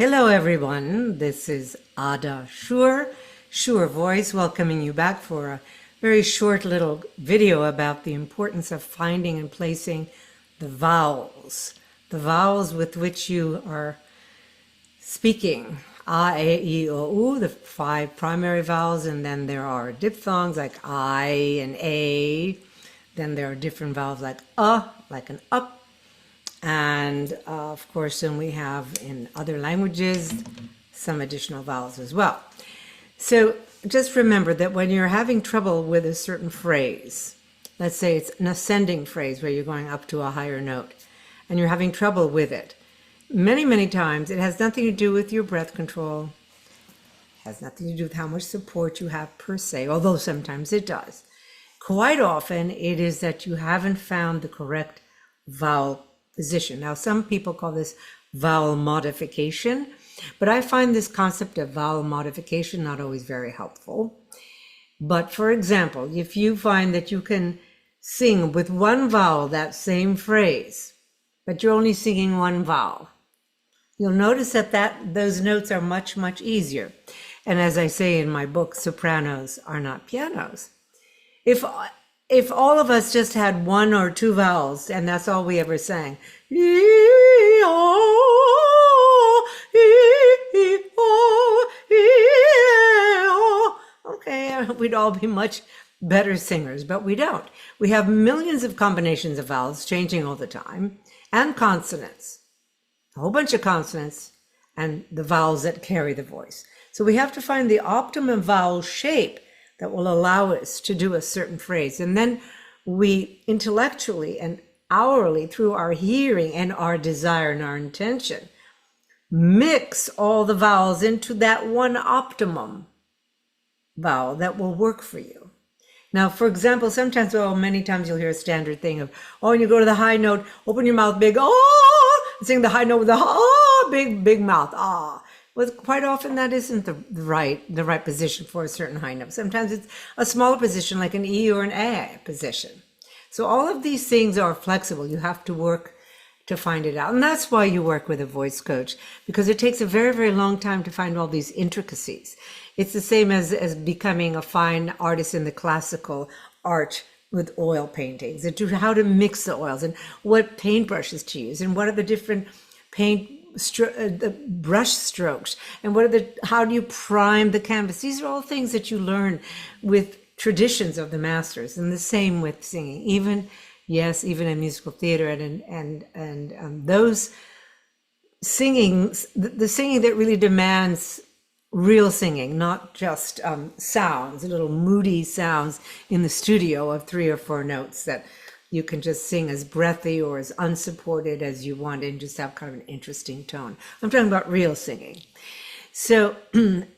Hello everyone, this is Adda Shur, Shur Voice, welcoming you back for a very short little video about the importance of finding and placing the vowels with which you are speaking. A, E, I, O, U, the 5 primary vowels, and then there are diphthongs like I and A. Then there are different vowels like an up. And of course, then we have in other languages some additional vowels as well. So just remember that when you're having trouble with a certain phrase, let's say it's an ascending phrase where you're going up to a higher note, and you're having trouble with it, many times it has nothing to do with your breath control, it has nothing to do with how much support you have per se, although sometimes it does. Quite often it is that you haven't found the correct vowel position. Now, some people call this vowel modification, but I find this concept of vowel modification not always very helpful. But for example, if you find that you can sing with one vowel that same phrase, but you're only singing one vowel, you'll notice that those notes are much easier. And as I say in my book, sopranos are not pianos. If all of us just had one or two vowels and that's all we ever sang, okay, we'd all be much better singers, but we don't. We have millions of combinations of vowels changing all the time, and consonants, a whole bunch of consonants, and the vowels that carry the voice. So we have to find the optimum vowel shape that will allow us to do a certain phrase. And then we intellectually and hourly, through our hearing and our desire and our intention, mix all the vowels into that one optimum vowel that will work for you. Now, for example, sometimes, many times you'll hear a standard thing of, when you go to the high note, open your mouth big, and sing the high note with the big mouth, Well, quite often that isn't the right position for a certain high note. Sometimes it's a smaller position like an E or an A position. So all of these things are flexible. You have to work to find it out. And that's why you work with a voice coach, because it takes a very long time to find all these intricacies. It's the same as becoming a fine artist in the classical art with oil paintings, and how to mix the oils and what paintbrushes to use and what are the different the brush strokes and how do you prime the canvas. These are all things that you learn with traditions of the masters, and the same with singing, even in musical theater and those singings, the singing that really demands real singing, not just sounds, little moody sounds in the studio of 3 or 4 notes that you can just sing as breathy or as unsupported as you want and just have kind of an interesting tone. I'm talking about real singing. So when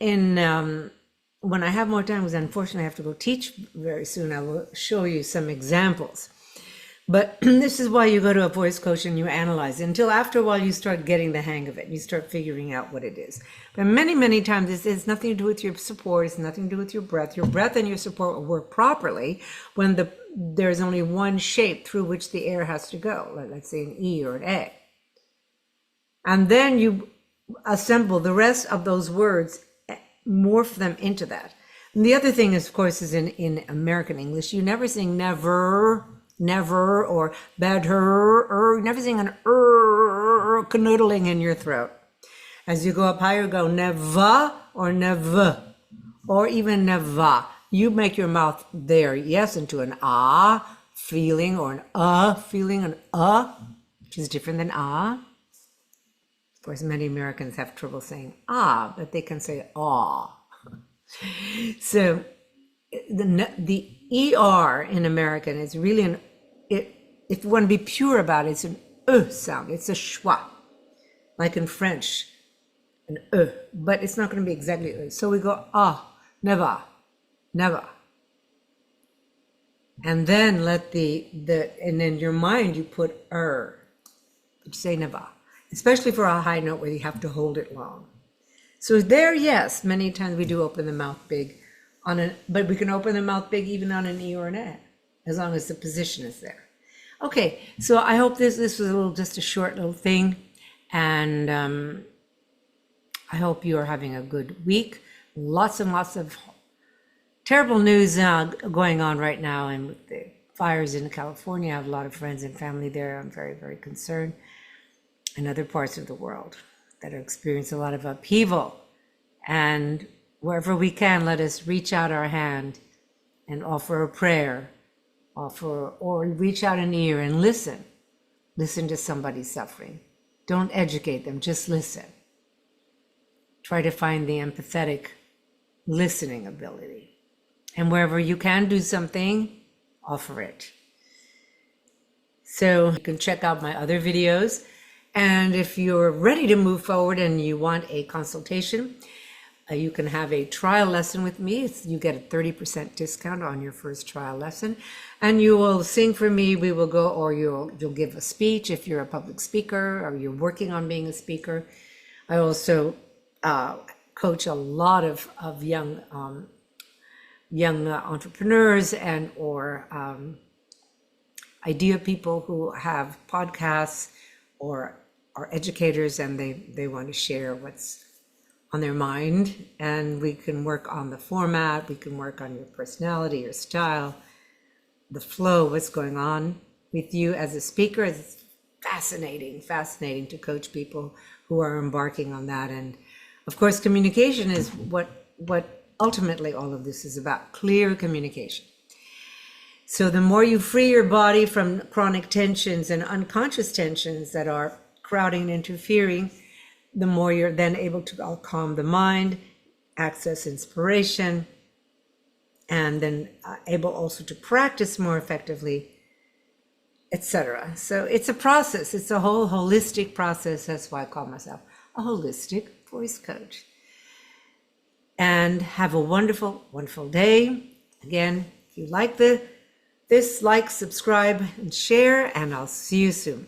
I have more time, because unfortunately I have to go teach very soon, I will show you some examples. But this is why you go to a voice coach and you analyze it. Until after a while you start getting the hang of it. You start figuring out what it is. But many times this has nothing to do with your support. It's nothing to do with your breath. Your breath and your support will work properly when there's only one shape through which the air has to go. Let's say an E or an A. And then you assemble the rest of those words, morph them into that. And the other thing is, of course, is in American English, you never sing never, or better, you never sing an canoodling in your throat. As you go up higher, go neva or neve, or even neva. You make your mouth there, yes, into an feeling, or an feeling, which is different than Of course, many Americans have trouble saying but they can say aw. So the ER in American is really if you want to be pure about it, it's an sound. It's a schwa, like in French, an but it's not going to be exactly So we go never. And then and in your mind you put you say never, especially for a high note where you have to hold it long. So there, yes, many times we do open the mouth big but we can open the mouth big even on an E or an A, as long as the position is there. Okay, so I hope this was just a short little thing, and I hope you are having a good week. Lots and lots of terrible news going on right now, and with the fires in California, I have a lot of friends and family there. I'm very, very concerned. And other parts of the world that are experiencing a lot of upheaval. And wherever we can, let us reach out our hand and offer a prayer, or reach out an ear and listen. Listen to somebody suffering. Don't educate them, just listen. Try to find the empathetic listening ability. And wherever you can do something, offer it. So you can check out my other videos. And if you're ready to move forward and you want a consultation, you can have a trial lesson with me. You get a 30% discount on your first trial lesson. And you will sing for me. We will go, or you'll give a speech if you're a public speaker or you're working on being a speaker. I also coach a lot of young entrepreneurs or idea people who have podcasts or are educators, and they want to share what's on their mind. And we can work on the format, we can work on your personality, your style, the flow, what's going on with you as a speaker. It's fascinating to coach people who are embarking on that. And of course, communication is what ultimately all of this is about, clear communication. So the more you free your body from chronic tensions and unconscious tensions that are crowding and interfering, the more you're then able to calm the mind, access inspiration, and then able also to practice more effectively, etc. So it's a process. It's a whole holistic process. That's why I call myself a holistic voice coach. And have a wonderful, wonderful day. Again, if you like this, like, subscribe, and share, and I'll see you soon.